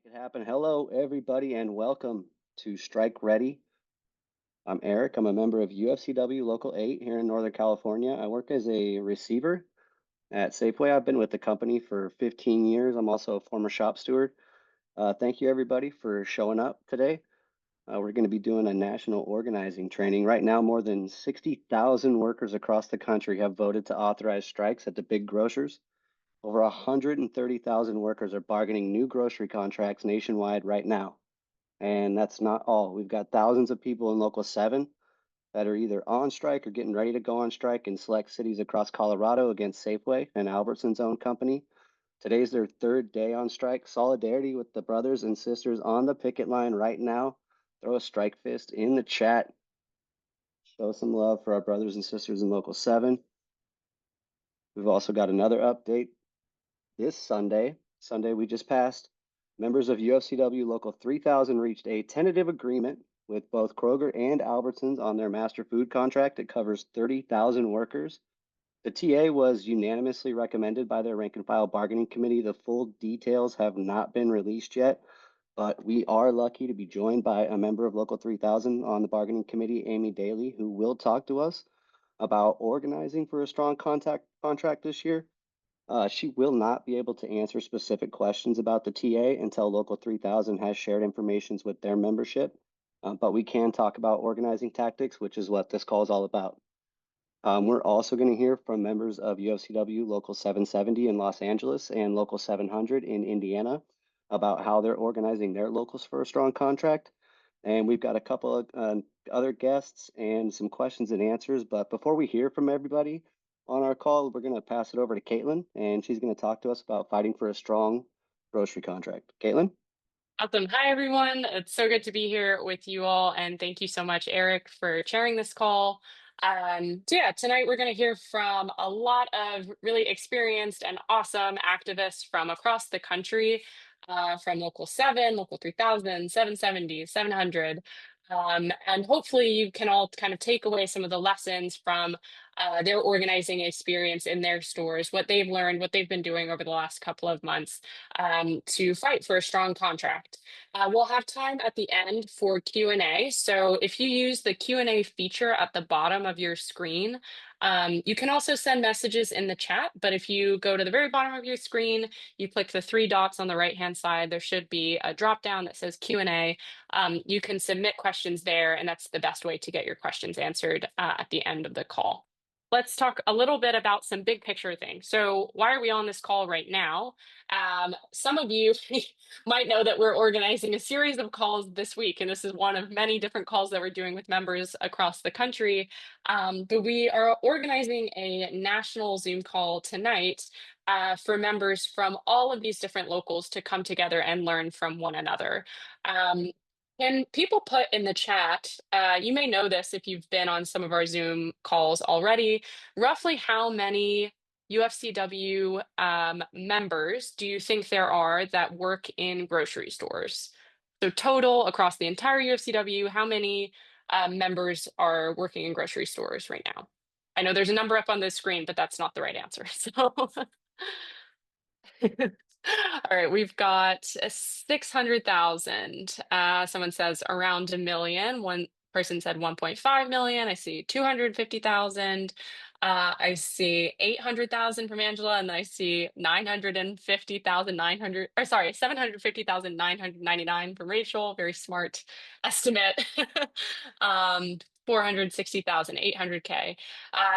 Make it happen. Hello, everybody, and welcome to Strike Ready. I'm Eric. I'm a member of UFCW Local 8 here in Northern California. I work as a receiver at Safeway. I've been with the company for 15 years. I'm also a former shop steward. Thank you, everybody, for showing up today. We're going to be doing a national organizing training. Right now, more than 60,000 workers across the country have voted to authorize strikes at the big grocers. Over 130,000 workers are bargaining new grocery contracts nationwide right now. And that's not all. We've got thousands of people in Local 7 that are either on strike or getting ready to go on strike in select cities across Colorado against Safeway and Albertsons own company. Today's their third day on strike. Solidarity with the brothers and sisters on the picket line right now. Throw a strike fist in the chat. Show some love for our brothers and sisters in Local 7. We've also got another update this Sunday we just passed. Members of UFCW Local 3000 reached a tentative agreement with both Kroger and Albertsons on their master food contract. It covers 30,000 workers. The TA was unanimously recommended by their rank and file bargaining committee. The full details have not been released yet, but we are lucky to be joined by a member of Local 3000 on the bargaining committee, Amy Daly, who will talk to us about organizing for a strong contract this year. She will not be able to answer specific questions about the TA until Local 3000 has shared information with their membership, but we can talk about organizing tactics, which is what this call is all about. We're also going to hear from members of UFCW Local 770 in Los Angeles and Local 700 in Indiana about how they're organizing their locals for a strong contract. And we've got a couple of other guests and some questions and answers. But before we hear from everybody on our call, we're going to pass it over to Caitlin, and she's going to talk to us about fighting for a strong grocery contract. Caitlin? Awesome. Hi, everyone. It's so good to be here with you all. And thank you so much, Eric, for chairing this call. Tonight we're going to hear from a lot of really experienced and awesome activists from across the country, from Local 7, Local 3000, 770, 700. And hopefully you can all kind of take away some of the lessons from their organizing experience in their stores, what they've learned, what they've been doing over the last couple of months to fight for a strong contract. We'll have time at the end for Q&A. So if you use the Q&A feature at the bottom of your screen, you can also send messages in the chat, but if you go to the very bottom of your screen, you click the three dots on the right-hand side, there should be a drop-down that says Q&A. You can submit questions there, and that's the best way to get your questions answered at the end of the call. Let's talk a little bit about some big picture things. So why are we on this call right now? Some of you might know that we're organizing a series of calls this week, and this is one of many different calls that we're doing with members across the country. But we are organizing a national Zoom call tonight for members from all of these different locals to come together and learn from one another. Can people put in the chat, you may know this if you've been on some of our Zoom calls already, roughly how many UFCW members do you think there are that work in grocery stores? So total across the entire UFCW, how many members are working in grocery stores right now? I know there's a number up on the screen, but that's not the right answer. So all right, we've got 600,000. Someone says around a million. One person said 1.5 million. I see 250,000. I see 800,000 from Angela, and then I see 950,900, or sorry, 750,999 from Rachel. Very smart estimate. 460,000, 800K.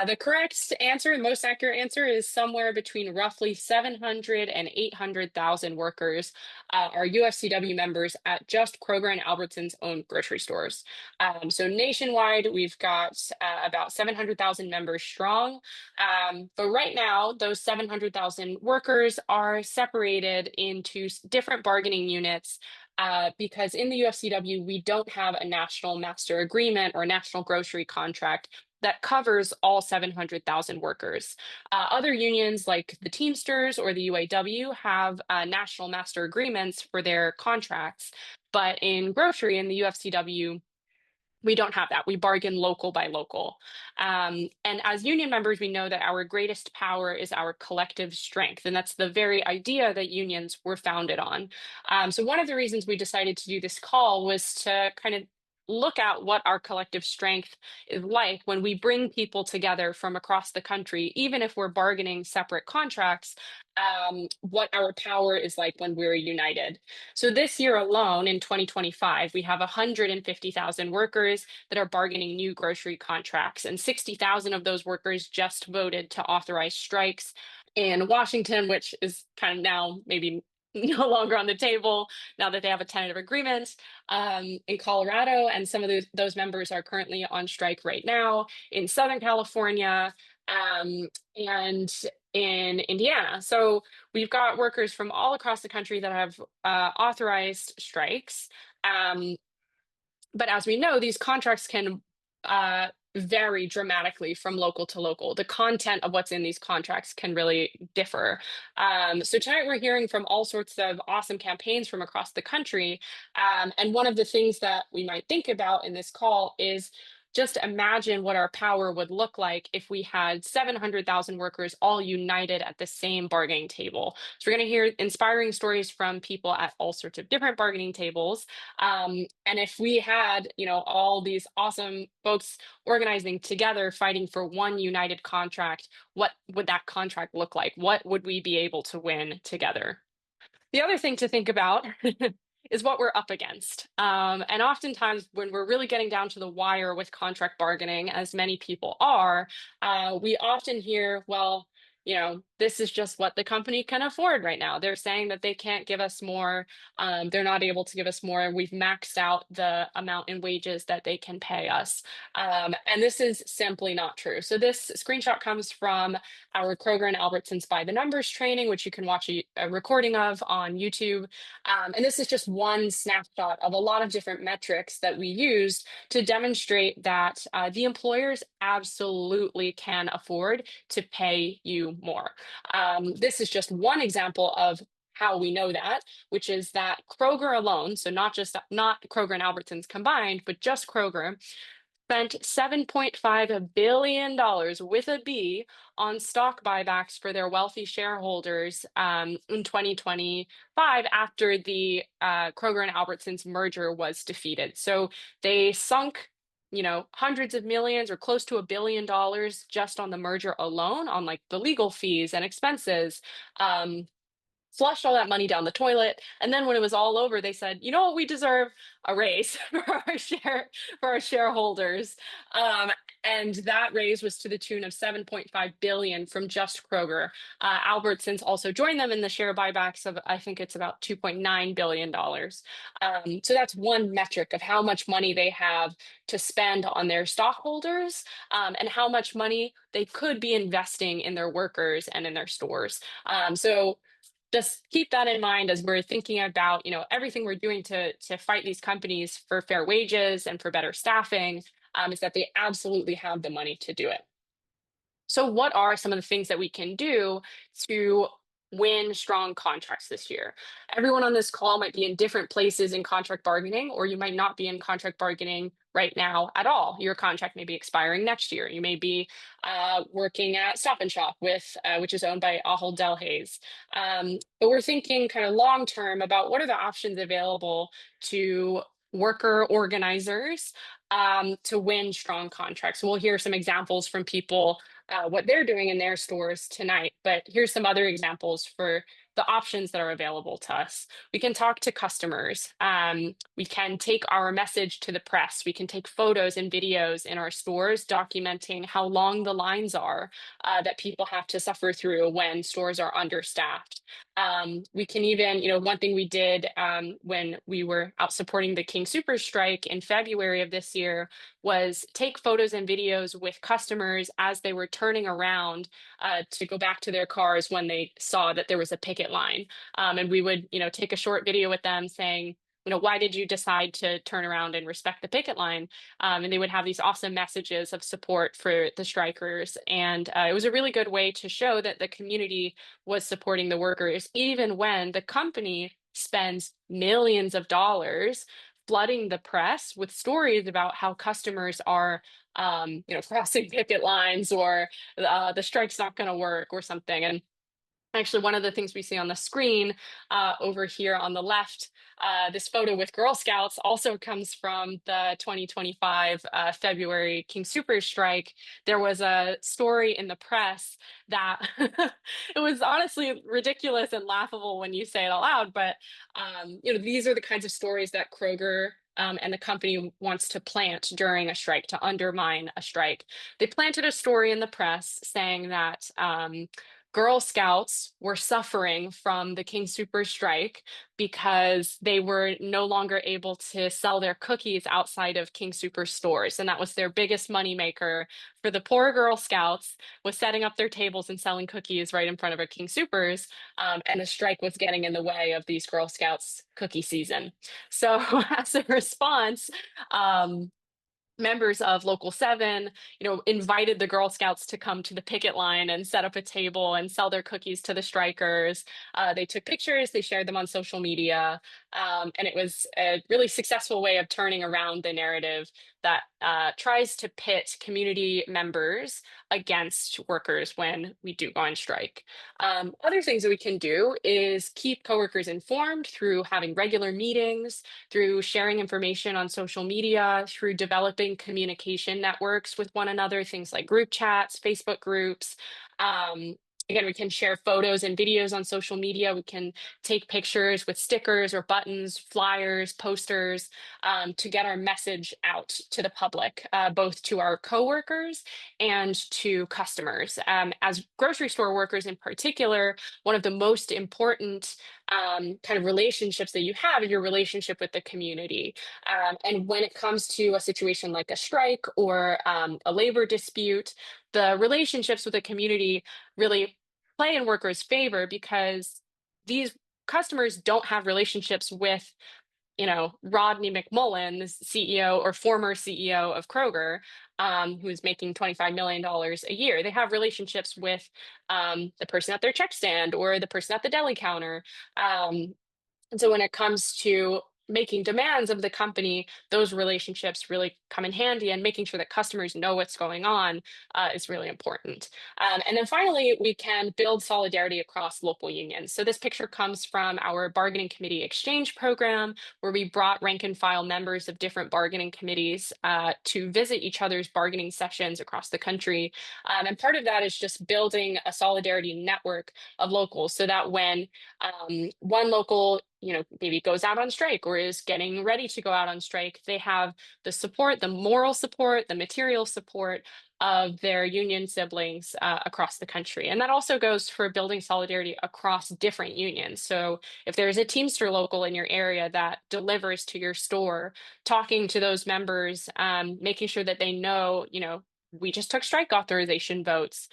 The correct answer, the most accurate answer, is somewhere between roughly 700 and 800,000 workers are UFCW members at just Kroger and Albertsons owned grocery stores. So nationwide, we've got about 700,000 members strong. But right now, those 700,000 workers are separated into different bargaining units because in the UFCW, we don't have a national master agreement or national grocery contract that covers all 700,000 workers. Other unions like the Teamsters or the UAW have national master agreements for their contracts, but in grocery in the UFCW, We don't have that. We bargain local by local. And as union members, we know that our greatest power is our collective strength. And that's the very idea that unions were founded on. So, one of the reasons we decided to do this call was to kind of look at what our collective strength is like when we bring people together from across the country, even if we're bargaining separate contracts, what our power is like when we're united. So this year alone in 2025, we have 150,000 workers that are bargaining new grocery contracts, and 60,000 of those workers just voted to authorize strikes in Washington, which is kind of now maybe no longer on the table now that they have a tentative agreement in Colorado, and some of those members are currently on strike right now in Southern California and in Indiana. So we've got workers from all across the country that have authorized strikes. Um, but as we know, these contracts can vary dramatically from local to local. The content of what's in these contracts can really differ. So tonight we're hearing from all sorts of awesome campaigns from across the country. And one of the things that we might think about in this call is just imagine what our power would look like if we had 700,000 workers all united at the same bargaining table. So we're going to hear inspiring stories from people at all sorts of different bargaining tables. And if we had, all these awesome folks organizing together, fighting for one united contract, what would that contract look like? What would we be able to win together? The other thing to think about is what we're up against. And oftentimes, when we're really getting down to the wire with contract bargaining, as many people are, we often hear, well, this is just what the company can afford right now. They're saying that they can't give us more. They're not able to give us more. We've maxed out the amount in wages that they can pay us. And this is simply not true. So, this screenshot comes from our Kroger and Albertsons by the numbers training, which you can watch a recording of on YouTube. And this is just one snapshot of a lot of different metrics that we used to demonstrate that the employers absolutely can afford to pay you more. This is just one example of how we know that, which is that Kroger alone, so not Kroger and Albertsons combined, but just Kroger, spent $7.5 billion with a B on stock buybacks for their wealthy shareholders in 2025 after the Kroger and Albertsons merger was defeated. So they sunk, hundreds of millions or close to $1 billion just on the merger alone, on like the legal fees and expenses. Flushed all that money down the toilet. And then when it was all over, they said, you know what, we deserve a raise for our shareholders. Um, and that raise was to the tune of 7.5 billion from just Kroger. Albertsons also joined them in the share buybacks of, I think it's about $2.9 billion. So that's one metric of how much money they have to spend on their stockholders, and how much money they could be investing in their workers and in their stores. So just keep that in mind as we're thinking about, everything we're doing to fight these companies for fair wages and for better staffing, is that they absolutely have the money to do it. So, what are some of the things that we can do to win strong contracts this year? Everyone on this call might be in different places in contract bargaining, or you might not be in contract bargaining right now at all. Your contract may be expiring next year. You may be working at Stop and Shop which is owned by Ahold Delhaize. But we're thinking kind of long term about what are the options available to worker organizers to win strong contracts. We'll hear some examples from people what they're doing in their stores tonight. But here's some other examples for the options that are available to us. We can talk to customers. We can take our message to the press. We can take photos and videos in our stores documenting how long the lines are that people have to suffer through when stores are understaffed. We can even, one thing we did when we were out supporting the King Super strike in February of this year was take photos and videos with customers as they were turning around to go back to their cars when they saw that there was a picket line. And we would, take a short video with them saying, why did you decide to turn around and respect the picket line? And they would have these awesome messages of support for the strikers. And it was a really good way to show that the community was supporting the workers, even when the company spends millions of dollars flooding the press with stories about how customers are, crossing picket lines, or the strike's not going to work or something. And actually, one of the things we see on the screen over here on the left, this photo with Girl Scouts also comes from the 2025 February King Super strike. There was a story in the press that it was honestly ridiculous and laughable when you say it out loud, but these are the kinds of stories that Kroger and the company wants to plant during a strike to undermine a strike. They planted a story in the press saying that Girl Scouts were suffering from the King Super strike because they were no longer able to sell their cookies outside of King Super stores. And that was their biggest moneymaker for the poor Girl Scouts, was setting up their tables and selling cookies right in front of a King Supers. And the strike was getting in the way of these Girl Scouts cookie season. So as a response, members of Local 7, invited the Girl Scouts to come to the picket line and set up a table and sell their cookies to the strikers. They took pictures, they shared them on social media, and it was a really successful way of turning around the narrative that tries to pit community members against workers when we do go on strike. Other things that we can do is keep coworkers informed through having regular meetings, through sharing information on social media, through developing communication networks with one another, things like group chats, Facebook groups. Um, Again, we can share photos and videos on social media. We can take pictures with stickers or buttons, flyers, posters, to get our message out to the public, both to our coworkers and to customers. As grocery store workers in particular, one of the most important kind of relationships that you have is your relationship with the community. And when it comes to a situation like a strike or a labor dispute, the relationships with the community really play in workers' favor, because these customers don't have relationships with, Rodney McMullen, the CEO or former CEO of Kroger, who's making $25 million a year. They have relationships with the person at their check stand or the person at the deli counter. And so when it comes to making demands of the company, those relationships really come in handy, and making sure that customers know what's going on is really important. And then finally, we can build solidarity across local unions. So this picture comes from our bargaining committee exchange program, where we brought rank and file members of different bargaining committees to visit each other's bargaining sessions across the country. And part of that is just building a solidarity network of locals, so that when one local maybe goes out on strike or is getting ready to go out on strike, they have the support, the moral support, the material support of their union siblings across the country. And that also goes for building solidarity across different unions. So if there's a Teamster local in your area that delivers to your store, talking to those members, making sure that they know, we just took strike authorization votes.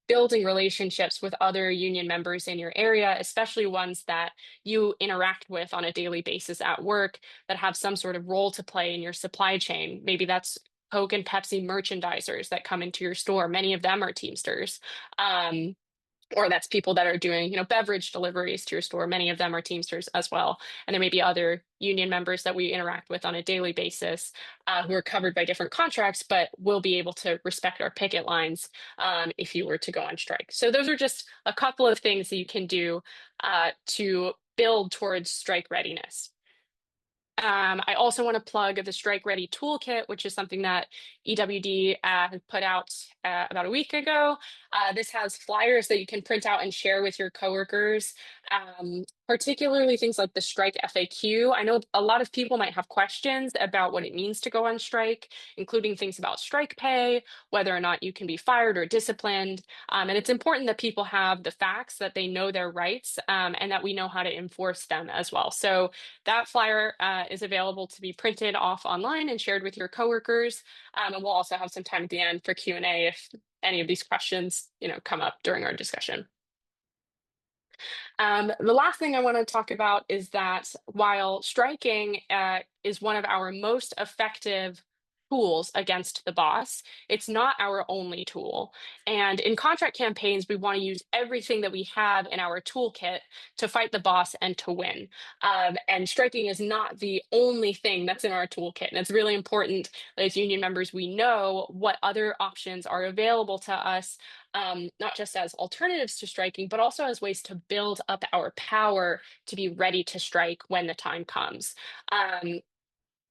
Building relationships with other union members in your area, especially ones that you interact with on a daily basis at work, that have some sort of role to play in your supply chain. Maybe that's Coke and Pepsi merchandisers that come into your store. Many of them are Teamsters. Or that's people that are doing, beverage deliveries to your store. Many of them are Teamsters as well. And there may be other union members that we interact with on a daily basis who are covered by different contracts, but will be able to respect our picket lines if you were to go on strike. So those are just a couple of things that you can do to build towards strike readiness. I also want to plug the Strike Ready Toolkit, which is something that EWD has put out about a week ago. This has flyers that you can print out and share with your coworkers, particularly things like the strike FAQ. I know a lot of people might have questions about what it means to go on strike, including things about strike pay, whether or not you can be fired or disciplined. And it's important that people have the facts, that they know their rights, and that we know how to enforce them as well. So that flyer is available to be printed off online and shared with your coworkers. And we'll also have some time at the end for Q&A if any of these questions, come up during our discussion. The last thing I want to talk about is that while striking is one of our most effective tools against the boss. It's not our only tool. And in contract campaigns, we want to use everything that we have in our toolkit to fight the boss and to win. And striking is not the only thing that's in our toolkit. And it's really important that as union members, we know what other options are available to us, not just as alternatives to striking, but also as ways to build up our power to be ready to strike when the time comes. Um,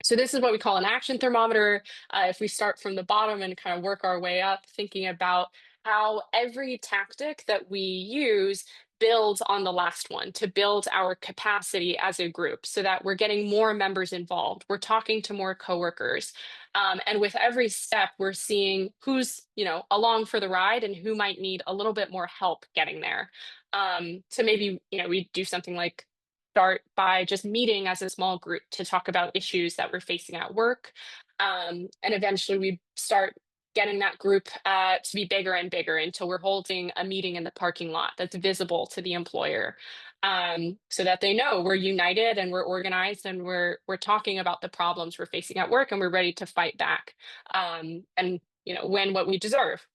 so this is what we call an action thermometer. If we start from the bottom and kind of work our way up, thinking about how every tactic that we use builds on the last one to build our capacity as a group so that we're getting more members involved. We're talking to more coworkers. And with every step, we're seeing who's, along for the ride and who might need a little bit more help getting there. So maybe, we do something like start by just meeting as a small group to talk about issues that we're facing at work. And eventually we start getting that group to be bigger and bigger until we're holding a meeting in the parking lot that's visible to the employer, so that they know we're united and we're organized and we're talking about the problems we're facing at work and we're ready to fight back, and win what we deserve.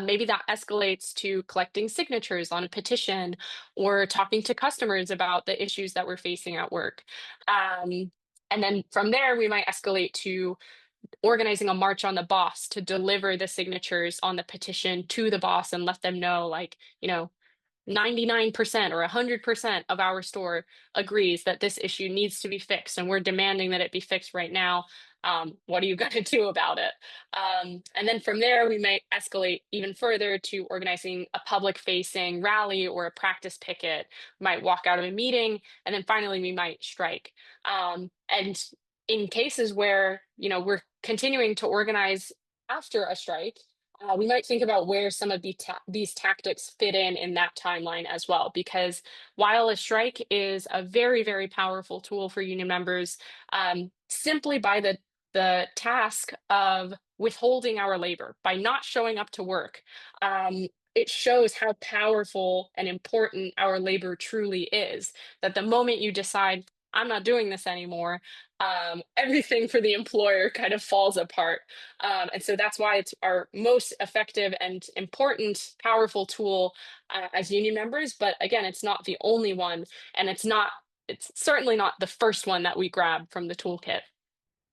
Maybe that escalates to collecting signatures on a petition or talking to customers about the issues that we're facing at work. Um, and then from there, we might escalate to organizing a march on the boss to deliver the signatures on the petition to the boss and let them know, like, 99% or 100% of our store agrees that this issue needs to be fixed and we're demanding that it be fixed right now. What are you going to do about it? And then from there, we might escalate even further to organizing a public facing rally or a practice picket. We might walk out of a meeting, and then finally, we might strike. And in cases where, we're continuing to organize after a strike, we might think about where some of these tactics fit in that timeline as well. Because while a strike is a very, very powerful tool for union members, simply by the task of withholding our labor, by not showing up to work, it shows how powerful and important our labor truly is. That the moment you decide, I'm not doing this anymore, everything for the employer kind of falls apart. And so that's why it's our most effective and important, powerful tool as union members. But again, it's not the only one, and it's certainly not the first one that we grab from the toolkit.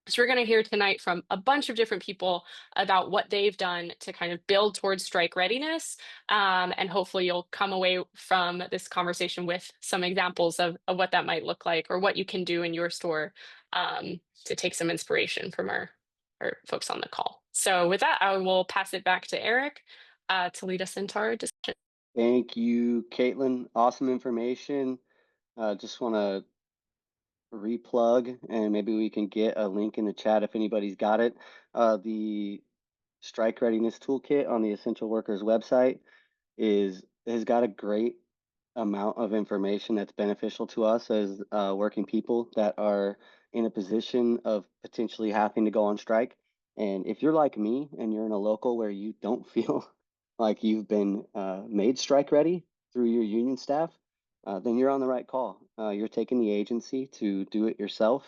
So we're going to hear tonight from a bunch of different people about what they've done to kind of build towards strike readiness. And hopefully you'll come away from this conversation with some examples of what that might look like or what you can do in your store, to take some inspiration from our folks on the call. So with that, I will pass it back to Eric to lead us into our discussion. Thank you, Caitlin. Awesome information. Just want to replug, and maybe we can get a link in the chat if anybody's got it. The Strike Readiness Toolkit on the Essential Workers website has got a great amount of information that's beneficial to us as working people that are in a position of potentially having to go on strike. And if you're like me and you're in a local where you don't feel like you've been made strike ready through your union staff, then you're on the right call. You're taking the agency to do it yourself.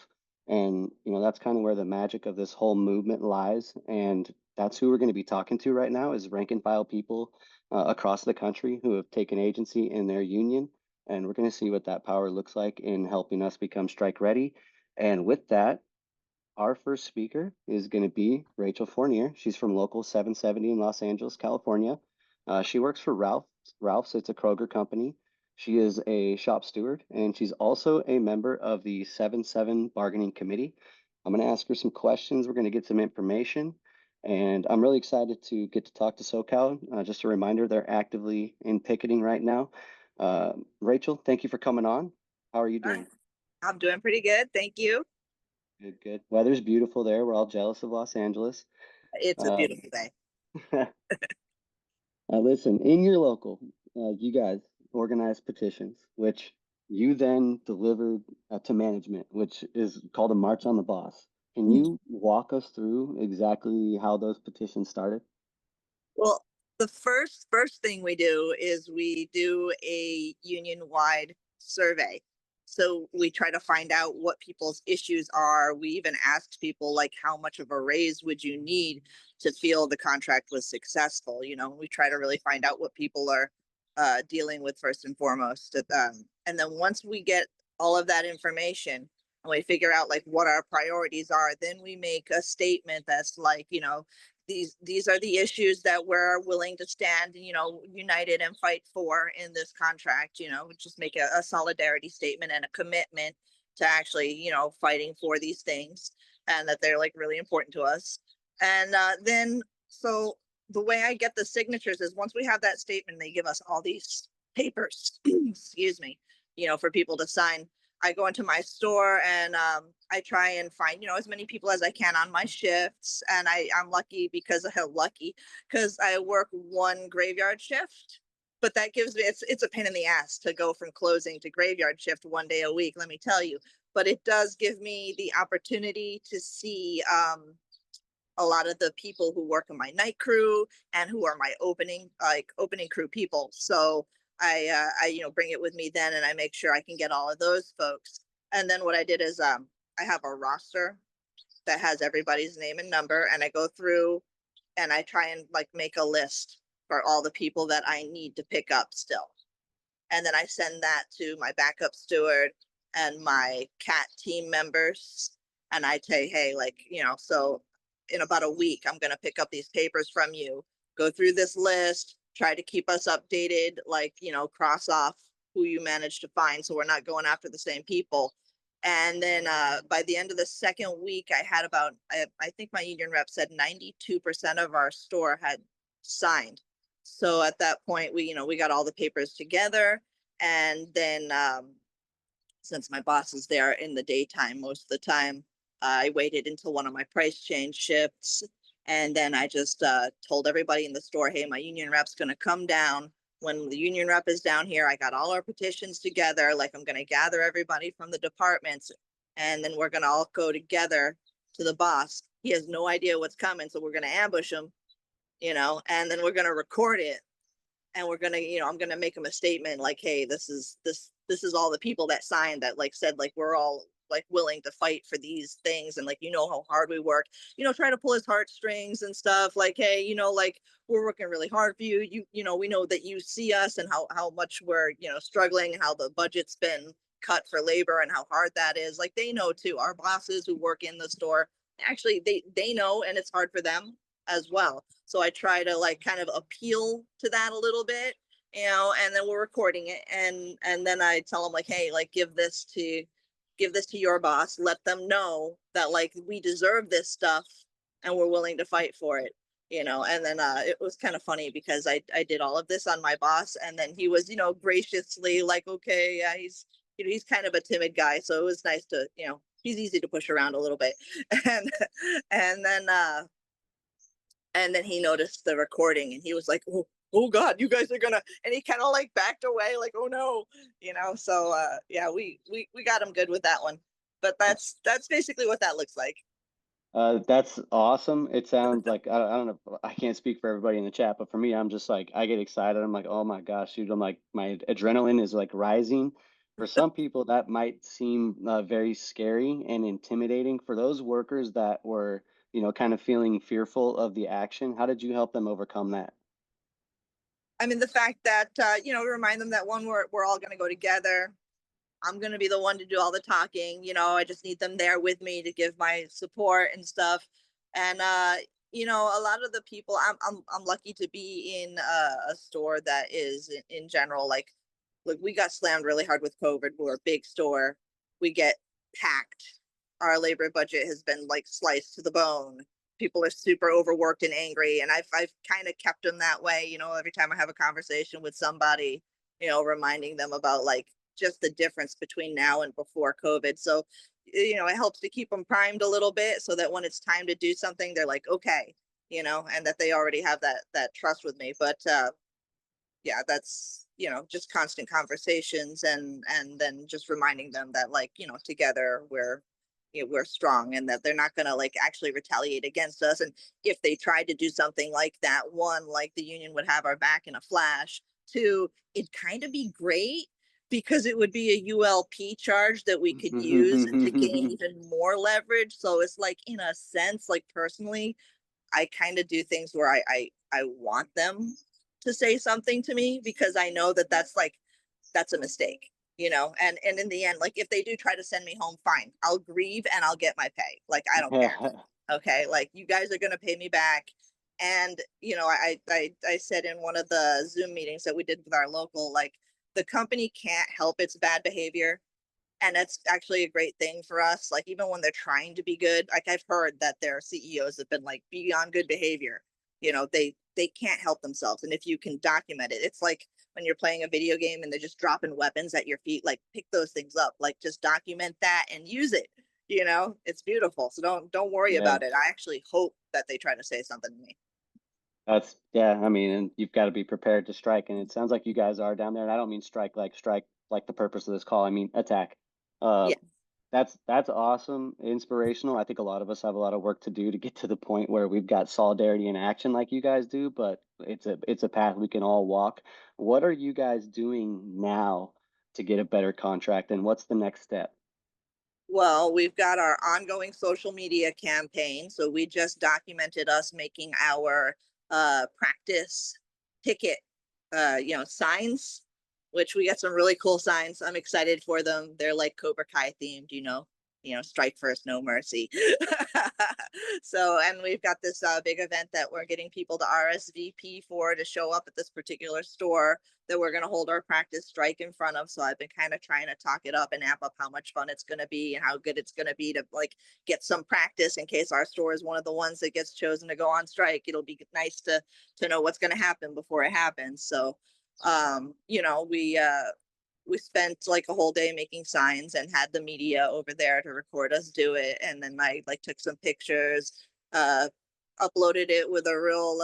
And, that's kind of where the magic of this whole movement lies. And that's who we're going to be talking to right now is rank and file people across the country who have taken agency in their union. And we're going to see what that power looks like in helping us become strike ready. And with that, our first speaker is going to be Rachel Fournier. She's from Local 770 in Los Angeles, California. She works for Ralph's. It's a Kroger company. She is a shop steward, and she's also a member of the 7-7 bargaining committee. I'm going to ask her some questions. We're going to get some information, and I'm really excited to get to talk to SoCal. Just a reminder, they're actively in picketing right now. Rachel, thank you for coming on. How are you doing? I'm doing pretty good. Thank you. Good, good. Weather's beautiful there. We're all jealous of Los Angeles. It's a beautiful day. Listen, in your local, you guys organize petitions, which you then delivered to management, which is called a March on the Boss. Can you walk us through exactly how those petitions started? Well, the first thing we do is we do a union-wide survey. So we try to find out what people's issues are. We even asked people like, how much of a raise would you need to feel the contract was successful? You know, we try to really find out what people are dealing with first and foremost. And then once we get all of that information and we figure out like what our priorities are, then we make a statement that's like, you know, these are the issues that we're willing to stand, you know, united and fight for in this contract. You know, just make a solidarity statement and a commitment to actually, you know, fighting for these things, and that they're like really important to us. And then so the way I get the signatures is once we have that statement, they give us all these papers, excuse me, you know, for people to sign. I go into my store and I try and find, you know, as many people as I can on my shifts. And I'm lucky because I work one graveyard shift, but that gives me, it's a pain in the ass to go from closing to graveyard shift one day a week, let me tell you. But it does give me the opportunity to see a lot of the people who work in my night crew and who are my opening crew people. So I you know, bring it with me then, and I make sure I can get all of those folks. And then what I did is I have a roster that has everybody's name and number, and I go through and I try and like make a list for all the people that I need to pick up still. And then I send that to my backup steward and my CAT team members. And I say, hey, like, you know, so in about a week, I'm going to pick up these papers from you, go through this list, try to keep us updated, like, you know, cross off who you managed to find so we're not going after the same people. And then by the end of the second week, I had about, I think my union rep said 92% of our store had signed. So at that point, we, you know, we got all the papers together. And then since my boss is there in the daytime most of the time, I waited until one of my price change shifts. And then I just told everybody in the store, hey, my union rep's going to come down. When the union rep is down here, I got all our petitions together. Like, I'm going to gather everybody from the departments, and then we're going to all go together to the boss. He has no idea what's coming, so we're going to ambush him, you know, and then we're going to record it. And we're going to, you know, I'm going to make him a statement like, hey, this is all the people that signed that like said, like, we're all like willing to fight for these things. And like, you know, how hard we work, you know, try to pull his heartstrings and stuff like, hey, you know, like, we're working really hard for you. You know, we know that you see us and how much we're, you know, struggling, how the budget's been cut for labor and how hard that is. Like, they know too, our bosses who work in the store, actually they know, and it's hard for them as well. So I try to like kind of appeal to that a little bit, you know, and then we're recording it, and then I tell them like, hey, like, give this to your boss, let them know that like we deserve this stuff and we're willing to fight for it, you know. And then it was kind of funny because I did all of this on my boss, and then he was, you know, graciously like, okay, yeah, he's, you know, he's kind of a timid guy, so it was nice to, you know, he's easy to push around a little bit. and and then he noticed the recording and he was like, oh God, you guys are gonna, and he kind of like backed away like, oh no, you know. So yeah, we got him good with that one. But that's basically what that looks like. That's awesome. It sounds like, I don't know, I can't speak for everybody in the chat, but for me, I'm just like, I get excited. I'm like, oh my gosh, dude, I'm like, my adrenaline is like rising. For some people, that might seem very scary and intimidating. For those workers that were, you know, kind of feeling fearful of the action, how did you help them overcome that? I mean, the fact that you know, remind them that one, we're all going to go together. I'm going to be the one to do all the talking, you know. I just need them there with me to give my support and stuff. And you know, a lot of the people, I'm lucky to be in a store that is in general, like, look, we got slammed really hard with COVID. We're a big store, we get packed, our labor budget has been like sliced to the bone. People are super overworked and angry, and I've kind of kept them that way, you know. Every time I have a conversation with somebody, you know, reminding them about like just the difference between now and before COVID. So, you know, it helps to keep them primed a little bit so that when it's time to do something, they're like, okay, you know, and that they already have that trust with me. But yeah, that's, you know, just constant conversations, and then just reminding them that, like, you know, together we're, you know, we're strong, and that they're not going to like actually retaliate against us. And if they tried to do something like that, one, like, the union would have our back in a flash. Two, it'd kind of be great because it would be a ULP charge that we could use to gain even more leverage. So it's like, in a sense, like personally, I kind of do things where I want them to say something to me, because I know that that's a mistake, and in the end, like, if they do try to send me home, fine, I'll grieve and I'll get my pay. Like, I don't care. Okay, like, you guys are going to pay me back. And I said in one of the Zoom meetings that we did with our local, like, the company can't help its bad behavior, and that's actually a great thing for us. Like, even when they're trying to be good, like, I've heard that their CEOs have been like, be on good behavior. They can't help themselves, and if you can document it, it's like when you're playing a video game and they're just dropping weapons at your feet. Like, pick those things up, like, just document that and use it. It's beautiful. So don't worry Yeah. about it. I actually hope that they try to say something to me. Yeah, I mean, and you've got to be prepared to strike. And it sounds like you guys are down there. And I don't mean strike like the purpose of this call. I mean attack. Uh, Yeah. that's awesome, inspirational. I think a lot of us have a lot of work to do to get to the point where we've got solidarity in action like you guys do, but it's a path we can all walk. What are you guys doing now to get a better contract, and what's the next step? Well, we've got our ongoing social media campaign. So we just documented us making our practice ticket signs, which we got some really cool signs. I'm excited for them. They're like Cobra Kai themed, strike first, no mercy. So, and we've got this big event that we're getting people to RSVP for, to show up at this particular store that we're going to hold our practice strike in front of. So I've been kind of trying to talk it up and amp up how much fun it's going to be and how good it's going to be to, like, get some practice in case our store is one of the ones that gets chosen to go on strike. It'll be nice to know what's going to happen before it happens. So, we spent like a whole day making signs and had the media over there to record us do it. And then I, like, took some pictures, uh, uploaded it with a real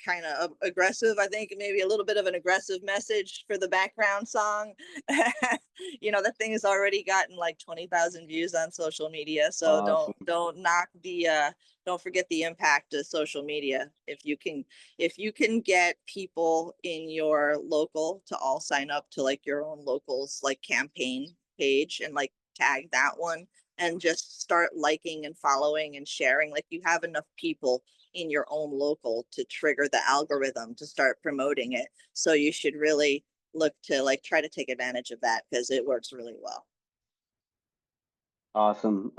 kind of aggressive, I think maybe a little bit of an aggressive message for the background song. That thing has already gotten like 20,000 views on social media. So Awesome. don't knock the don't forget the impact of social media. If you can get people in your local to all sign up to, like, your own local's, like, campaign page, and, like, tag that one, and just start liking and following and sharing, like, you have enough people in your own local to trigger the algorithm to start promoting it. So you should really look to, like, try to take advantage of that, because it works really well. Awesome.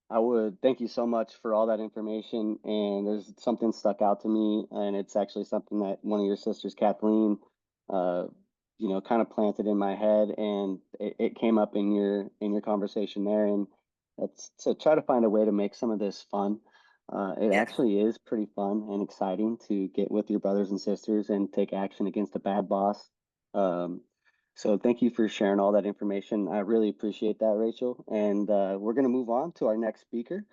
I would thank you so much for all that information. And there's something stuck out to me, and it's actually something that one of your sisters, Kathleen, uh, kind of planted in my head, and it came up in your conversation there. And that's to try to find a way to make some of this fun. It Yeah. actually is pretty fun and exciting to get with your brothers and sisters and take action against a bad boss. Um, so thank you for sharing all that information. I really appreciate that, Rachel. And we're going to move on to our next speaker.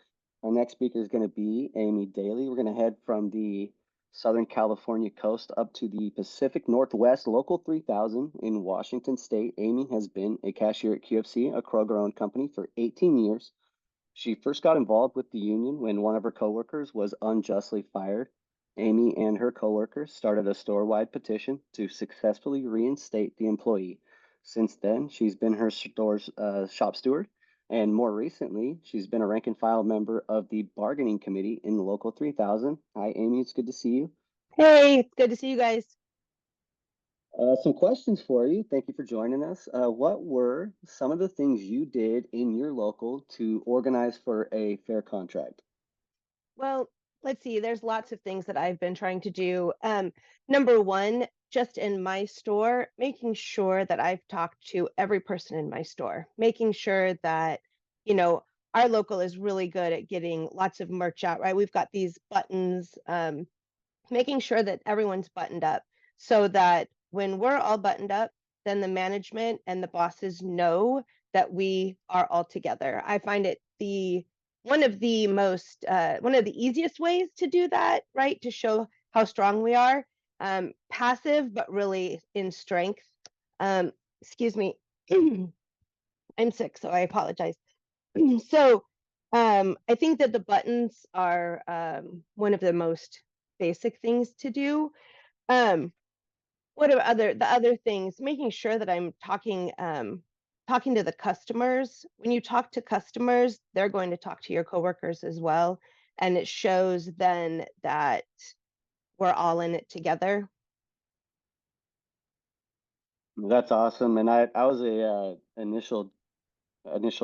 Our next speaker is going to be Amy Daly. We're going to head from the Southern California coast up to the Pacific Northwest, Local 3000 in Washington State. Amy has been a cashier at QFC, a Kroger-owned company, for 18 years. She first got involved with the union when one of her coworkers was unjustly fired. Amy and her coworkers started a store-wide petition to successfully reinstate the employee. Since then, she's been her store's shop steward, and more recently, she's been a rank and file member of the bargaining committee in Local 3000. Hi, Amy. It's good to see you. Hey, it's good to see you guys. Some questions for you. Thank you for joining us. What were some of the things you did in your local to organize for a fair contract? Well, let's see. There's lots of things that I've been trying to do. Number one, just in my store, making sure that I've talked to every person in my store, making sure that, you know, our local is really good at getting lots of merch out, right? We've got these buttons, making sure that everyone's buttoned up so that when we're all buttoned up, then the management and the bosses know that we are all together. I find it the one of the easiest ways to do that, right? To show how strong we are. Passive, but really in strength. Excuse me. I'm sick, so I apologize. So I think that the buttons are one of the most basic things to do. Um, what are the other things? Making sure that I'm talking to the customers. When you talk to customers, they're going to talk to your coworkers as well, and it shows then that we're all in it together. That's awesome. And I was a initial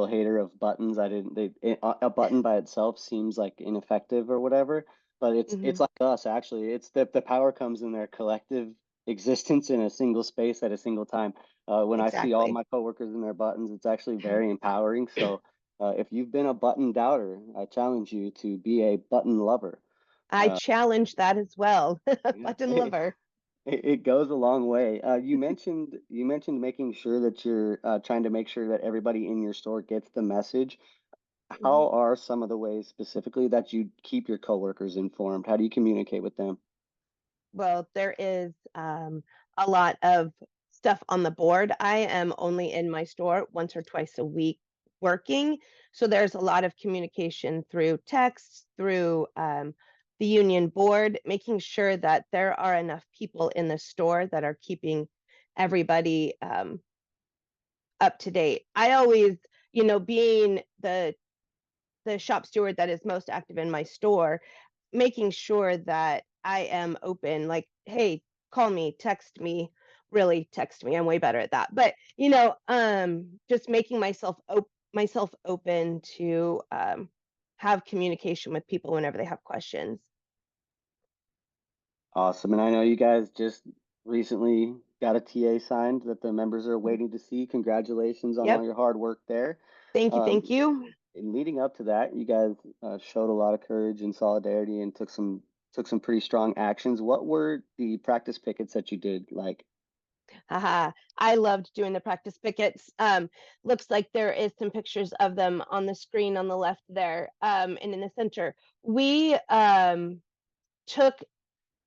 hater of buttons. I didn't a button by itself seems like ineffective or whatever, but it's Mhm. like us actually. It's the power comes in their collective existence in a single space at a single time. When I see all Exactly. my coworkers in their buttons, it's actually very empowering. So if you've been a button doubter, I challenge you to be a button lover. I challenge that as well. Yeah. Button lover. It goes a long way. You mentioned making sure that you're trying to make sure that everybody in your store gets the message. Mhm. How are some of the ways specifically that you keep your coworkers informed? How do you communicate with them? Well, there is a lot of stuff on the board. I am only in my store once or twice a week working. So there's a lot of communication through text, through the union board, making sure that there are enough people in the store that are keeping everybody up to date. I always, being the shop steward that is most active in my store, making sure that I am open, like, hey, call me, text me, really text me. I'm way better at that. But, just making myself open to have communication with people whenever they have questions. Awesome. And I know you guys just recently got a TA signed that the members are Mhm. waiting to see. Congratulations on all Yep. your hard work there. Thank you. Um, Thank you. and leading up to that, you guys showed a lot of courage and solidarity and took some pretty strong actions. What were the practice pickets that you did like? Haha. I loved doing the practice pickets. Looks like there is some pictures of them on the screen on the left there, and in the center. Took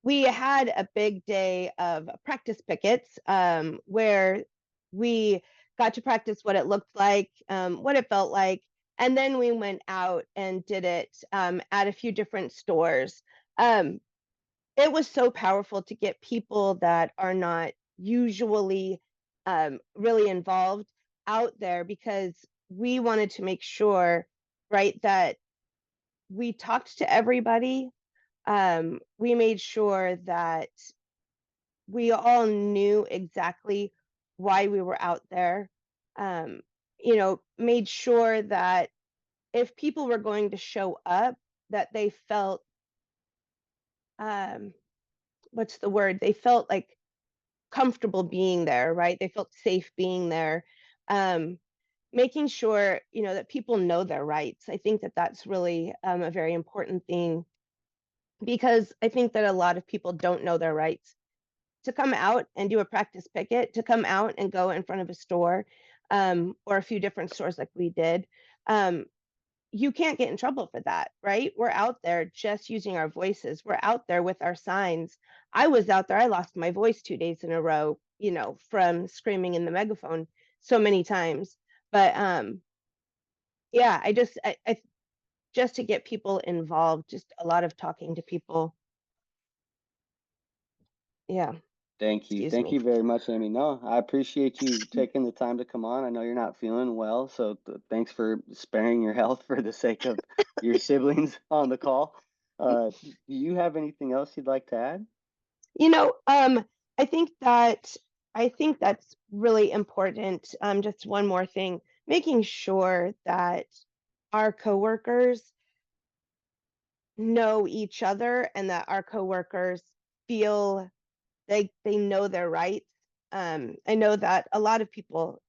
we had a big day of practice pickets, where we got to practice what it looked like, what it felt like, and then we went out and did it at a few different stores. Um, it was so powerful to get people that are not usually really involved out there because we wanted to make sure, right, that we talked to everybody. We made sure that we all knew exactly why we were out there. Um, made sure that if people were going to show up, that they felt um, what's the word? They felt like comfortable being there, right? They felt safe being there. Um, Making sure that people know their rights. I think that that's really a very important thing because I think that a lot of people don't know their rights to come out and do a practice picket, to come out and go in front of a store, or a few different stores like we did. Um, you can't get in trouble for that, right? We're out there just using our voices. We're out there with our signs. I was out there. I lost my voice 2 days in a row, from screaming in the megaphone so many times. But yeah, I just to get people involved, just a lot of talking to people. Yeah, Thank you. excuse Thank me. you very much, Amy. No, I appreciate you taking the time to come on. I know you're not feeling well, so thanks for sparing your health for the sake of your siblings on the call. Do you have anything else you'd like to add? You know, um, I think that I think that's really important. Just one more thing, making sure that our coworkers know each other and that our coworkers feel they know their rights. I know that a lot of people.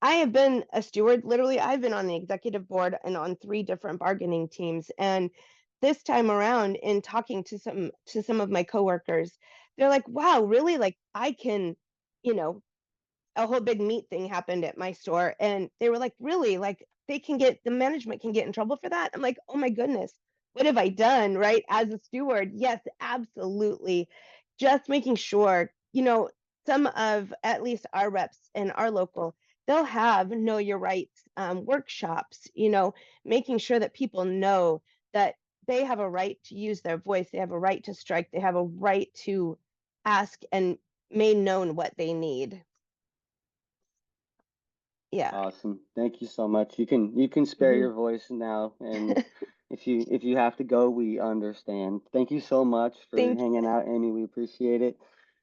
I have been a steward. Literally, I've been on the executive board and on 3 different bargaining teams. And this time around, in talking to some of my coworkers, they're like, "Wow, really? Like, I can, you know, a whole big meat thing happened at my store, and they were like, "Really? Like, the management can get in trouble for that?" I'm like, "Oh my goodness, what have I done?" Right? As a steward, yes, absolutely. Just making sure, some of at least our reps in our local, they'll have know your rights workshops. Making sure that people know that they have a right to use their voice, they have a right to strike, they have a right to ask and made known what they need. Yeah. Awesome. Thank you so much. You can spare Mhm. your voice now, and if you have to go, we understand. Thank you so much for Thank hanging out, Amy. We appreciate it.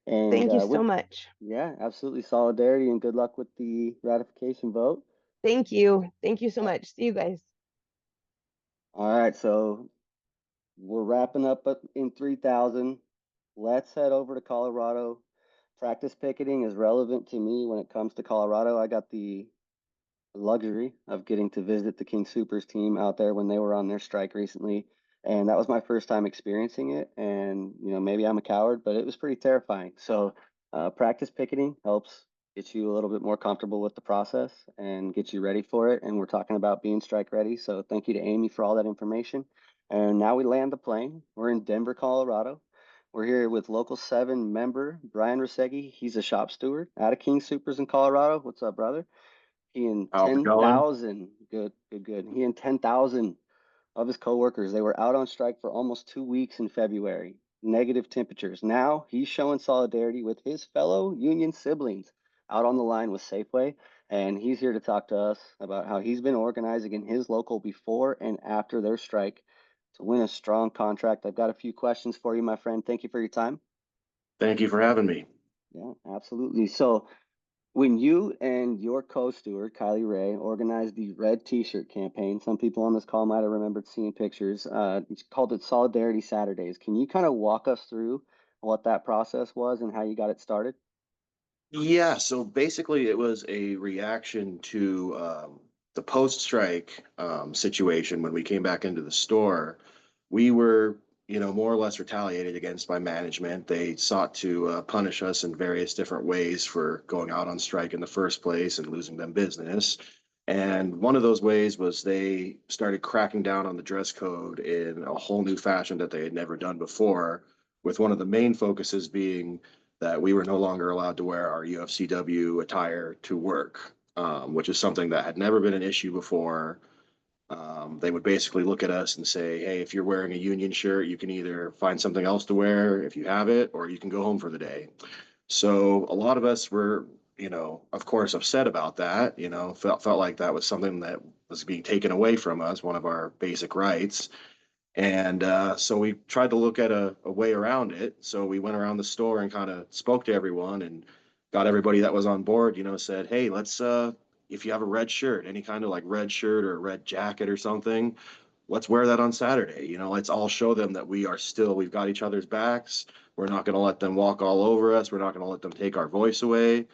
And thank you so with much. yeah, absolutely solidarity and good luck with the ratification vote. Thank you. Thank you so much. See you guys. All right, so we're wrapping up in 3,000. Let's head over to Colorado. Practice picketing is relevant to me when it comes to Colorado. I got the luxury of getting to visit the King Supers team out there when they were on their strike recently. And that was my first time experiencing it. And, maybe I'm a coward, but it was pretty terrifying. So, practice picketing helps get you a little bit more comfortable with the process and get you ready for it. And we're talking about being strike ready. So, thank you to Amy for all that information. And now we land the plane. We're in Denver, Colorado. We're here with Local 7 member Brian Rasegi. He's a shop steward out of King Supers in Colorado. What's up, brother? He and How's it going? 10,000, good, good, good. He and 10,000 of his coworkers, they were out on strike for almost 2 weeks in February, negative temperatures. Now he's showing solidarity with his fellow union siblings out on the line with Safeway. And he's here to talk to us about how he's been organizing in his local before and after their strike to win a strong contract. I've got a few questions for you, my friend. Thank you for your time. Thank you for having me. Yeah, absolutely. So, when you and your co-steward, Kylie Ray, organized the Red T-shirt campaign, some people on this call might have remembered seeing pictures. You called it Solidarity Saturdays. Can you kind of walk us through what that process was and how you got it started? Yeah, so basically it was a reaction to the post-strike situation when we came back into the store. We were, more or less retaliated against by management. They sought to punish us in various different ways for going out on strike in the first place and losing them business. And one of those ways was they started cracking down on the dress code in a whole new fashion that they had never done before, with one of the main focuses being that we were no longer allowed to wear our UFCW attire to work, which is something that had never been an issue before. They would basically look at us and say, hey, if you're wearing a union shirt, you can either find something else to wear if you have it, or you can go home for the day. So a lot of us were, of course, upset about that, felt like that was something that was being taken away from us, one of our basic rights. And so we tried to look at a way around it. So we went around the store and kind of spoke to everyone and got everybody that was on board, said, hey, let's, if you have a red shirt, any kind of like red shirt or a red jacket or something, let's wear that on Saturday. Let's all show them that we've got each other's backs. We're not going to let them walk all over us. We're not going to let them take our voice away.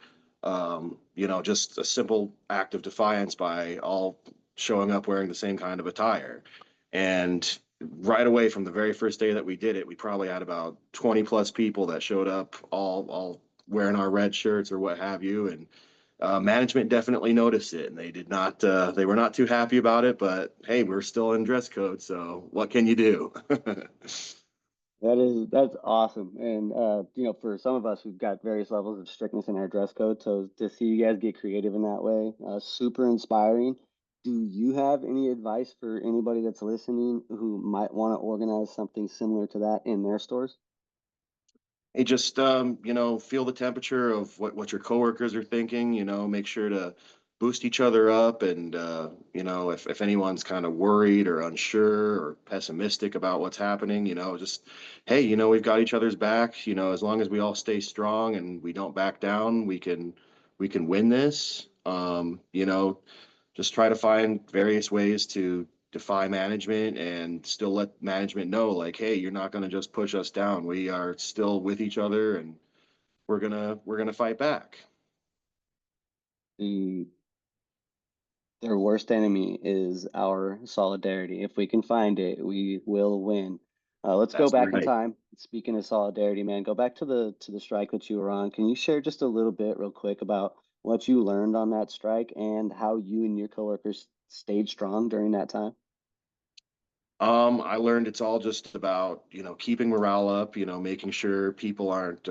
Just a simple act of defiance by all showing up wearing the same kind of attire. And right away from the very first day that we did it, we probably had about 20 plus people that showed up all wearing our red shirts or what have you. And management definitely noticed it, and they were not too happy about it, but hey, we're still in dress code, so what can you do? That's awesome. And for some of us, we've got various levels of strictness in our dress code. So to see you guys get creative in that way, super inspiring. Do you have any advice for anybody that's listening who might want to organize something similar to that in their stores? Hey, just feel the temperature of what your coworkers are thinking, make sure to boost each other up. And if anyone's kind of worried or unsure or pessimistic about what's happening, just hey, we've got each other's back. As long as we all stay strong and we don't back down, we can win this. Just try to find various ways to defy management and still let management know, like, hey, you're not going to just push us down. We are still with each other, and we're gonna fight back. The Their worst enemy is our solidarity. If we can find it, we will win. Let's go That's back in right. time. Speaking of solidarity, man, go back to the strike that you were on. Can you share just a little bit, real quick, about what you learned on that strike and how you and your coworkers stayed strong during that time? I learned it's all just about, keeping morale up, making sure people aren't,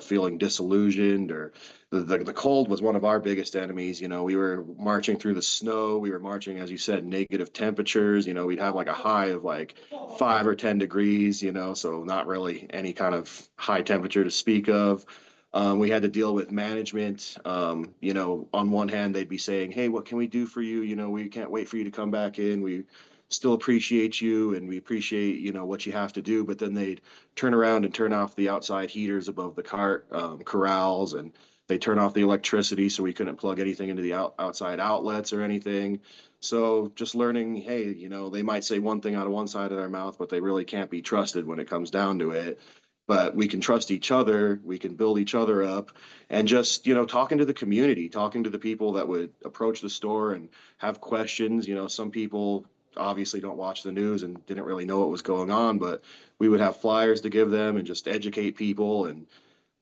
feeling disillusioned or the cold was one of our biggest enemies. We were marching through the snow. We were marching, as you said, negative temperatures. We'd have like a high of like 5 or 10 degrees, so not really any kind of high temperature to speak of. We had to deal with management. You know, on one hand, they'd be saying, "Hey, what can we do for you? You know, we can't wait for you to come back in. We still appreciate you and we appreciate, you know, what you have to do." But then they'd turn around and turn off the outside heaters above the cart corrals, and they turn off the electricity so we couldn't plug anything into the outside outlets or anything. So just learning, hey, you know, they might say one thing out of one side of their mouth, but they really can't be trusted when it comes down to it. But we can trust each other, we can build each other up, and just, you know, talking to the community, talking to the people that would approach the store and have questions. You know, some people obviously don't watch the news and didn't really know what was going on, but we would have flyers to give them and just educate people. And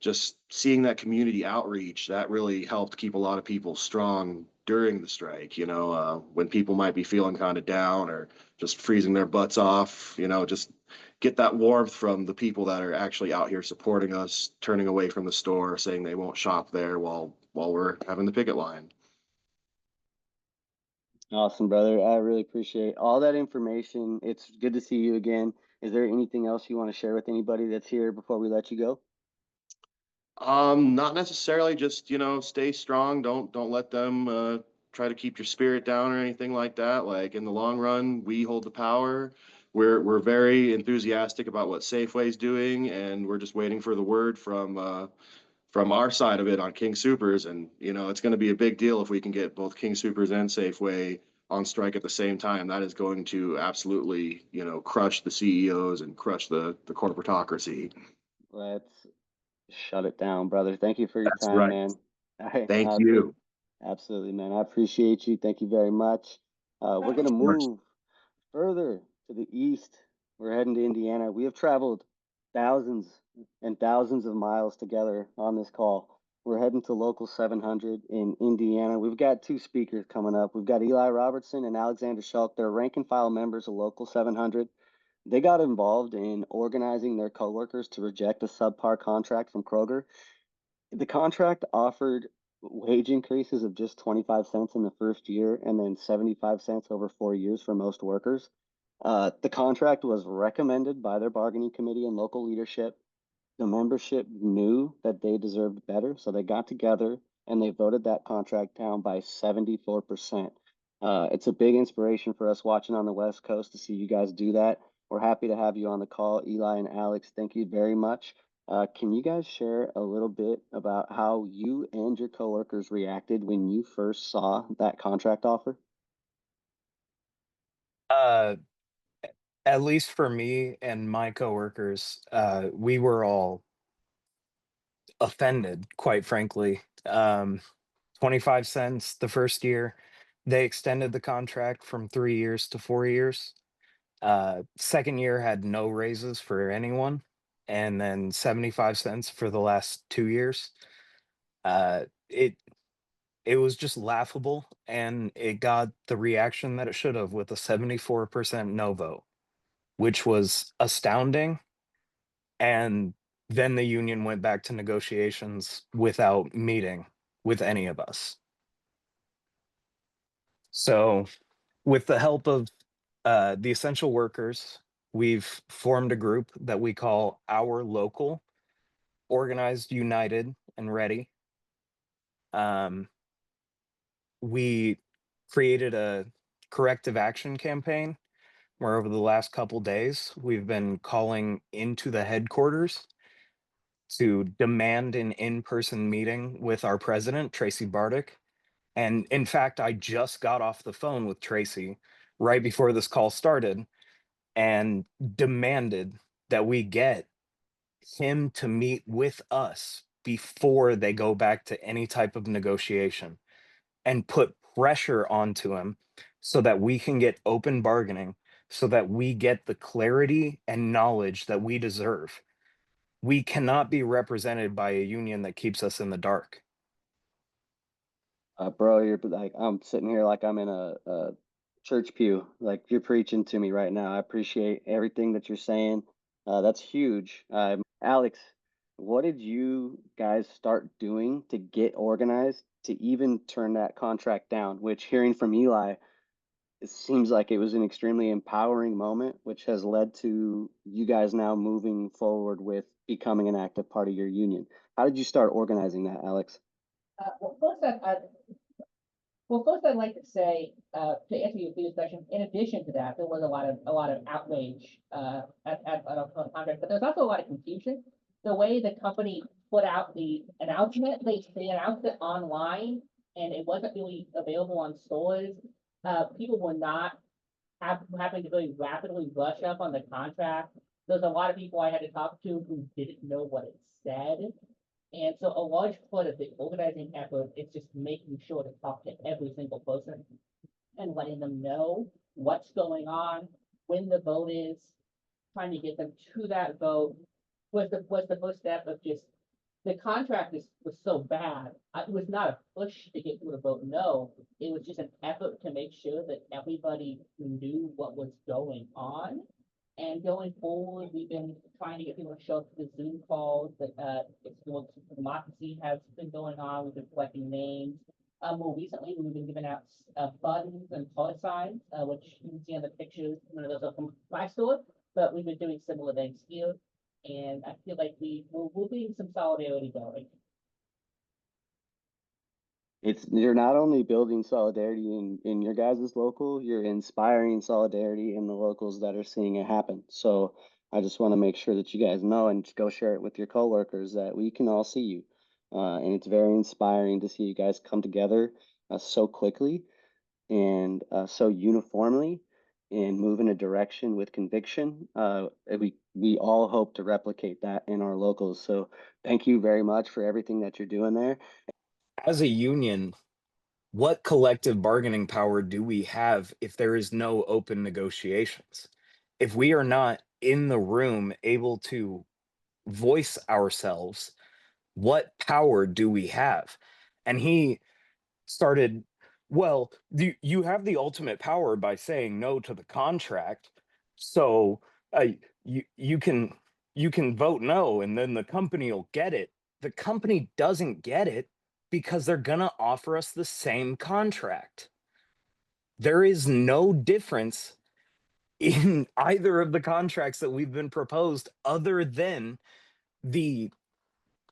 just seeing that community outreach, that really helped keep a lot of people strong during the strike. You know, when people might be feeling kind of down or just freezing their butts off, you know, just get that warmth from the people that are actually out here supporting us, turning away from the store, saying they won't shop there while we're having the picket line. Awesome, brother. I really appreciate all that information. It's good to see you again. Is there anything else you want to share with anybody that's here before we let you go? Not necessarily. Just, you know, stay strong. Don't let them try to keep your spirit down or anything like that. Like, in the long run, we hold the power. We're very enthusiastic about what Safeway's doing, and we're just waiting for the word from our side of it on King Supers. And you know, it's going to be a big deal if we can get both King Supers and Safeway on strike at the same time. That is going to absolutely, you know, crush the CEOs and crush the corporatocracy. Let's shut it down, brother. Thank you for your That's time, right. man. Thank I you. absolutely, man. I appreciate you. Thank you very much. We're gonna move further to the east. We're heading to Indiana. We have traveled thousands and thousands of miles together on this call. We're heading to Local 700 in Indiana. We've got two speakers coming up. We've got Eli Robertson and Alexander Schulk. They're rank and file members of Local 700. They got involved in organizing their coworkers to reject a subpar contract from Kroger. The contract offered wage increases of just 25 cents in the first year and then 75 cents over 4 years for most workers. The contract was recommended by their bargaining committee and local leadership. The membership knew that they deserved better, so they got together and they voted that contract down by 74%. It's a big inspiration for us watching on the West Coast to see you guys do that. We're happy to have you on the call, Eli and Alex. Thank you very much. Can you guys share a little bit about how you and your coworkers reacted when you first saw that contract offer? Uh, at least for me and my coworkers, we were all offended, quite frankly. 25 cents the first year. They extended the contract from 3 years to 4 years. Second year had no raises for anyone, and then 75 cents for the last 2 years. Uh, it it was just laughable, and it got the reaction that it should have with a 74% no vote, which was astounding. And then the union went back to negotiations without meeting with any of us. So, with the help of the essential workers, we've formed a group that we call Our Local, organized, united, and ready. Um, we created a corrective action campaign where over the last couple days we've been calling into the headquarters to demand an in-person meeting with our president, Tracy Bartic. And in fact, I just got off the phone with Tracy right before this call started and demanded that we get him to meet with us before they go back to any type of negotiation and put pressure onto him so that we can get open bargaining, so that we get the clarity and knowledge that we deserve. We cannot be represented by a union that keeps us in the dark. Bro, you're like, I'm sitting here like I'm in a church pew. Like, you're preaching to me right now. I appreciate everything that you're saying. That's huge. Alex, what did you guys start doing to get organized to even turn that contract down? Which, hearing from Eli, it seems like it was an extremely empowering moment, which has led to you guys now moving forward with becoming an active part of your union. How did you start organizing that, Alex? Well, first I'd like to say, to answer your previous question, in addition to that, there was a lot of outrage, at our contract, but there's also a lot of confusion. The way the company put out the announcement, they announced it online and it wasn't really available on stores. People were not having to really rapidly brush up on the contract. There's a lot of people I had to talk to who didn't know what it said. And so a large part of the organizing effort is just making sure to talk to every single person and letting them know what's going on, when the vote is, trying to get them to that vote was the first step of just the contract was so bad. It was not a push to get people to vote no. It was just an effort to make sure that everybody knew what was going on. And going forward, we've been trying to get people to show up to the Zoom calls that Democracy has been going on. We've been collecting names. More recently, we've been giving out buttons and color signs, which you can see on the pictures. None of those are from my store, but we've been doing similar things here. And I feel like we're being some solidarity going. You're not only building solidarity in your guys' local, you're inspiring solidarity in the locals that are seeing it happen. So I just want to make sure that you guys know and just go share it with your coworkers that we can all see you. And it's very inspiring to see you guys come together so quickly and so uniformly and move in a direction with conviction. We all hope to replicate that in our locals. So thank you very much for everything that you're doing there. As a union, what collective bargaining power do we have if there is no open negotiations? If we are not in the room able to voice ourselves, what power do we have? And he started, well, you have the ultimate power by saying no to the contract. So you can vote no, and then the company will get it. The company doesn't get it because they're gonna offer us the same contract. There is no difference in either of the contracts that we've been proposed other than the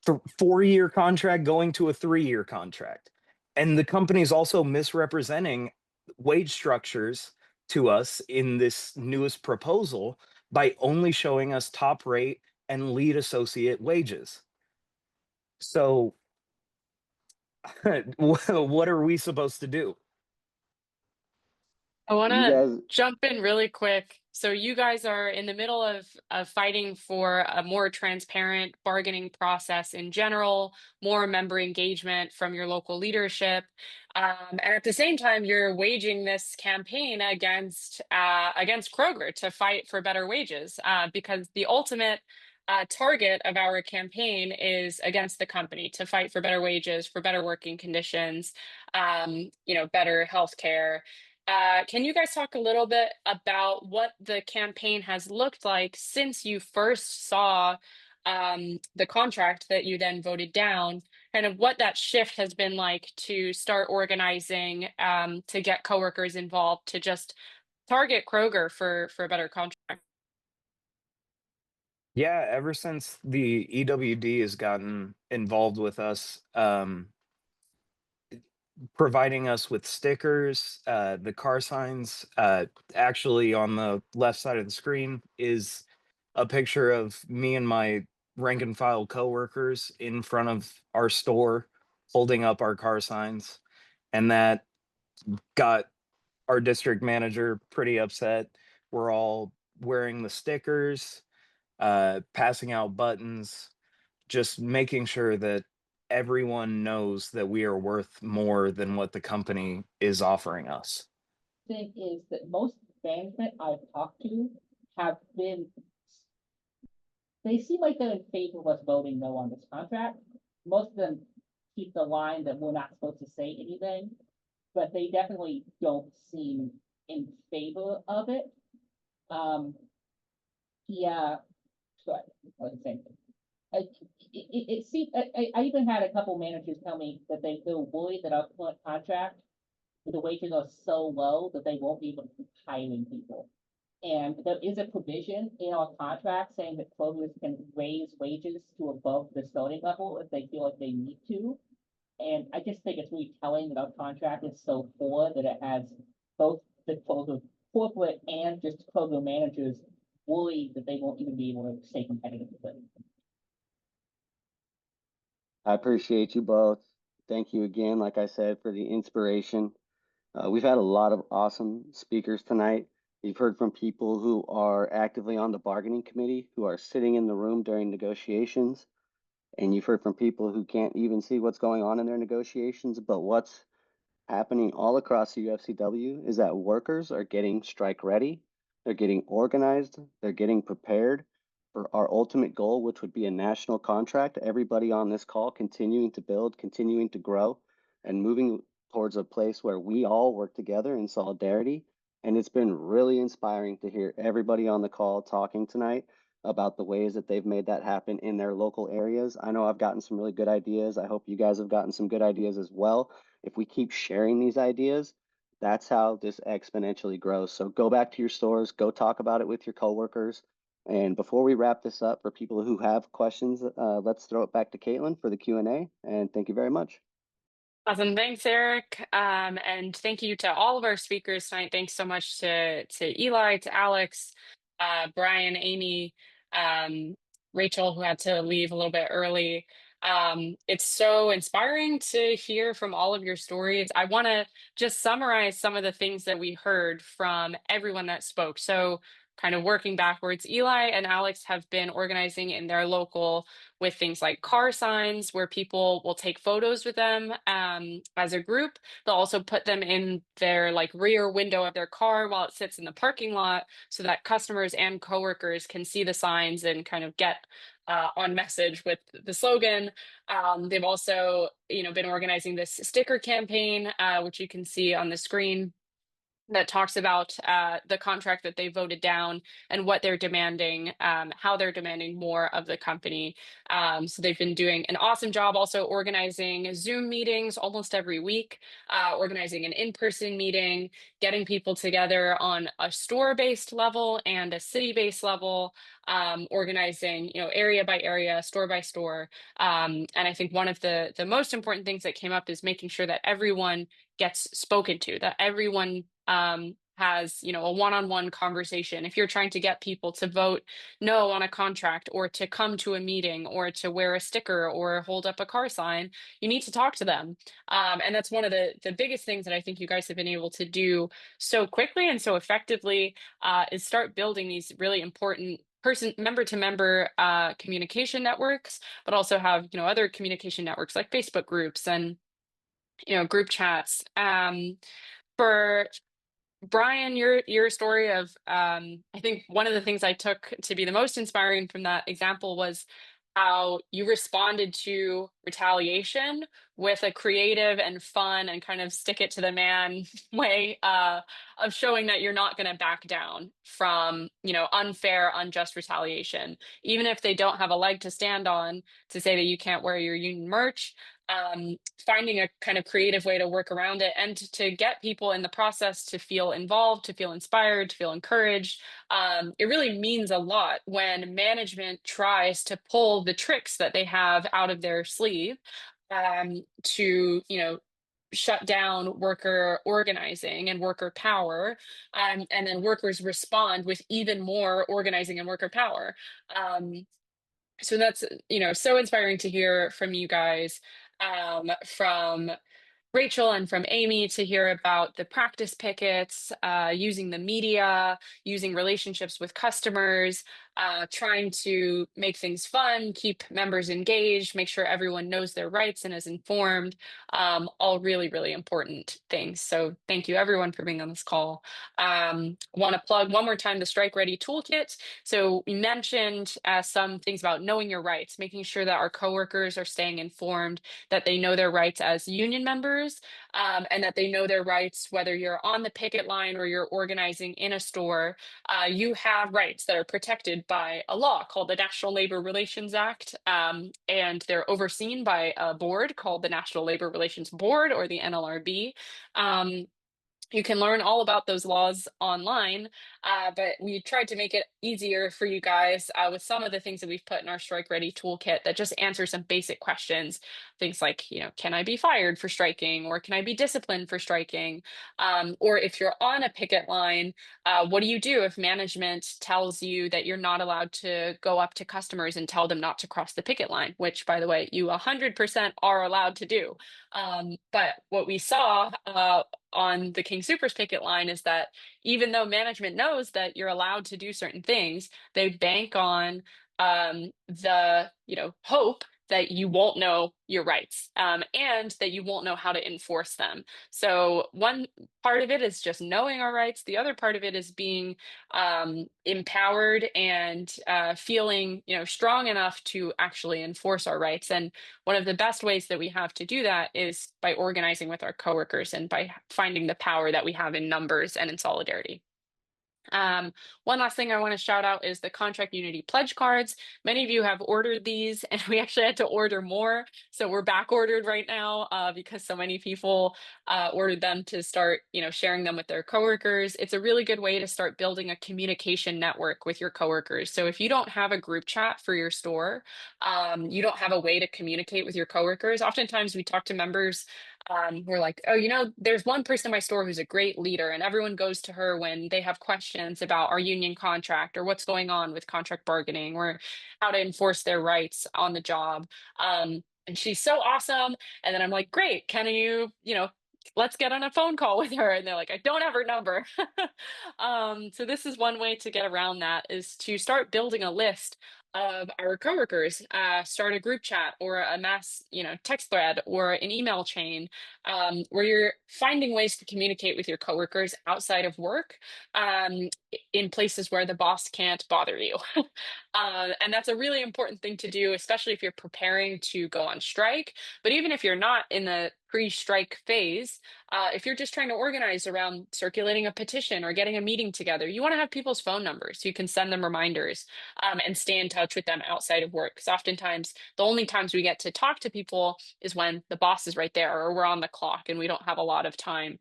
4-year contract going to a 3-year contract. And the company is also misrepresenting wage structures to us in this newest proposal by only showing us top rate and lead associate wages. So what are we supposed to do? I want You to guys, jump in really quick. So you guys are in the middle of fighting for a more transparent bargaining process in general, more member engagement from your local leadership. And at the same time, you're waging this campaign against Kroger to fight for better wages, because the ultimate target of our campaign is against the company to fight for better wages, for better working conditions, better healthcare. Can you guys talk a little bit about what the campaign has looked like since you first saw the contract that you then voted down, kind of what that shift has been like to start organizing, to get coworkers involved, to just target Kroger for a better contract? Yeah, ever since the EWD has gotten involved with us, providing us with stickers, the car signs, actually on the left side of the screen is a picture of me and my rank and file coworkers in front of our store holding up our car signs. And that got our district manager pretty upset. We're all wearing the stickers, passing out buttons, just making sure that everyone knows that we are worth more than what the company is offering us. Thing is that most management I've talked to they seem like they're in favor of us voting no on this contract. Most of them keep the line that we're not supposed to say anything, but they definitely don't seem in favor of it. Yeah, sorry, I was saying. It seems, I even had a couple managers tell me that they feel worried that our current contract, the wages are so low that they won't be able to keep hiring people. And there is a provision in our contract saying that closers can raise wages to above the starting level if they feel like they need to. And I just think it's really telling that our contract is so poor that it has both the corporate and just program managers worried that they won't even be able to stay competitive with it. I appreciate you both. Thank you again, like I said, for the inspiration. We've had a lot of awesome speakers tonight. You've heard from people who are actively on the bargaining committee, who are sitting in the room during negotiations. And you've heard from people who can't even see what's going on in their negotiations, but what's happening all across the UFCW is that workers are getting strike ready, they're getting organized, they're getting prepared for our ultimate goal, which would be a national contract. Everybody on this call continuing to build, continuing to grow, and moving towards a place where we all work together in solidarity. And it's been really inspiring to hear everybody on the call talking tonight about the ways that they've made that happen in their local areas. I know I've gotten some really good ideas. I hope you guys have gotten some good ideas as well. If we keep sharing these ideas, that's how this exponentially grows. So go back to your stores, go talk about it with your coworkers. And before we wrap this up, for people who have questions, let's throw it back to Caitlin for the Q&A. And thank you very much. Awesome. Thanks, Eric. And thank you to all of our speakers tonight. Thanks so much to Eli, to Alex, Brian, Amy, Rachel, who had to leave a little bit early. It's so inspiring to hear from all of your stories. I want to just summarize some of the things that we heard from everyone that spoke. So kind of working backwards, Eli and Alex have been organizing in their local with things like car signs where people will take photos with them as a group. They'll also put them in their like rear window of their car while it sits in the parking lot so that customers and coworkers can see the signs and kind of get on message with the slogan. They've also, been organizing this sticker campaign, which you can see on the screen, that talks about the contract that they voted down and what they're demanding, how they're demanding more of the company. So they've been doing an awesome job also organizing Zoom meetings almost every week, organizing an in-person meeting, getting people together on a store-based level and a city-based level, organizing, area by area, store by store. And I think one of the most important things that came up is making sure that everyone gets spoken to, that everyone has, a one-on-one conversation. If you're trying to get people to vote no on a contract or to come to a meeting or to wear a sticker or hold up a car sign, you need to talk to them. And that's one of the biggest things that I think you guys have been able to do so quickly and so effectively, is start building these really important member to member communication networks, but also have, other communication networks like Facebook groups and group chats. For Brian, your story of I think one of the things I took to be the most inspiring from that example was how you responded to retaliation with a creative and fun and kind of stick it to the man way of showing that you're not going to back down from, unfair, unjust retaliation, even if they don't have a leg to stand on to say that you can't wear your union merch. Finding a kind of creative way to work around it and to get people in the process to feel involved, to feel inspired, to feel encouraged. It really means a lot when management tries to pull the tricks that they have out of their sleeve, to, shut down worker organizing and worker power, and then workers respond with even more organizing and worker power. So that's, so inspiring to hear from you guys, from Rachel and from Amy, to hear about the practice pickets, using the media, using relationships with customers, trying to make things fun, keep members engaged, make sure everyone knows their rights and is informed. All really, really important things. So thank you everyone for being on this call. Want to plug one more time the Strike Ready Toolkit. So we mentioned some things about knowing your rights, making sure that our coworkers are staying informed, that they know their rights as union members, and that they know their rights whether you're on the picket line or you're organizing in a store. You have rights that are protected by a law called the National Labor Relations Act, and they're overseen by a board called the National Labor Relations Board, or the NLRB. You can learn all about those laws online, but we tried to make it easier for you guys with some of the things that we've put in our Strike Ready toolkit that just answer some basic questions. Things like, can I be fired for striking, or can I be disciplined for striking? Or if you're on a picket line, what do you do if management tells you that you're not allowed to go up to customers and tell them not to cross the picket line, which, by the way, you 100% are allowed to do. But what we saw on the King Soopers picket line is that even though management knows that you're allowed to do certain things, they bank on the hope that you won't know your rights, and that you won't know how to enforce them. So one part of it is just knowing our rights. The other part of it is being empowered and feeling strong enough to actually enforce our rights. And one of the best ways that we have to do that is by organizing with our coworkers and by finding the power that we have in numbers and in solidarity. One last thing I want to shout out is the Contract Unity pledge cards. Many of you have ordered these, and we actually had to order more. So we're back ordered right now because so many people ordered them to start, sharing them with their coworkers. It's a really good way to start building a communication network with your coworkers. So if you don't have a group chat for your store, you don't have a way to communicate with your coworkers. Oftentimes we talk to members we're like, oh, there's one person in my store who's a great leader, and everyone goes to her when they have questions about our union contract or what's going on with contract bargaining or how to enforce their rights on the job. And she's so awesome. And then I'm like, great, can let's get on a phone call with her. And they're like, I don't have her number. So this is one way to get around that, is to start building a list of our coworkers, start a group chat or a mass, text thread or an email chain, where you're finding ways to communicate with your coworkers outside of work, in places where the boss can't bother you. And that's a really important thing to do, especially if you're preparing to go on strike. But even if you're not in the pre-strike phase, if you're just trying to organize around circulating a petition or getting a meeting together, you want to have people's phone numbers so you can send them reminders, and stay in touch with them outside of work. Because oftentimes the only times we get to talk to people is when the boss is right there or we're on the clock and we don't have a lot of time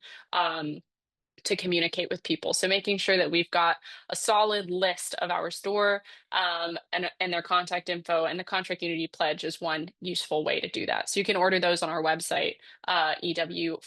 to communicate with people. So making sure that we've got a solid list of our store, and their contact info, and the Contract Unity pledge is one useful way to do that. So you can order those on our website, ew4d.org.